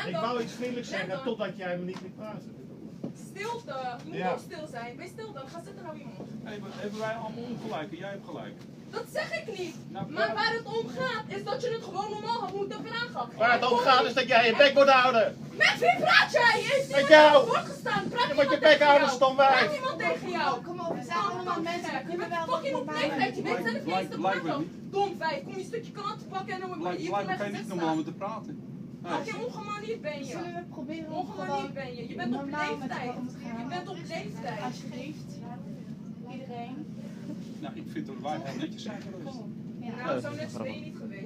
Ik wou iets vriendelijks zeggen totdat jij me niet liet praten. Stilte. Je moet ook stil zijn. Wees stil dan. Ga zitten nou iemand. Hebben wij allemaal ongelijk en jij hebt gelijk? Dat zeg ik niet. Nou, maar waar het om gaat is dat je het gewoon normaal had moeten vragen. Waar het om gaat is dat jij je bek moet houden. Met wie praat jij? Je Met jou. Voorgestaan. Praat Je moet je iemand bek tegen houden, jou? stomwijf. Praat iemand tegen jou? Kom op, we zijn allemaal mensen. We Je kunnen bent wel fucking op leeftijd. Je weet zelf niet eens te praten. Dom vijf. Kom je stukje krant te pakken en dan moet je Blijkbaar kan je niet normaal met te praten. Oké, ongemanierd ben je. Zullen we proberen om Ongemanierd ben je. Je bent op leeftijd. Je bent op leeftijd. Alsjeblieft. Iedereen. Nou, ik vind dat wij heel netjes zijn geweest. Ja. Nou, zo net ben je niet geweest.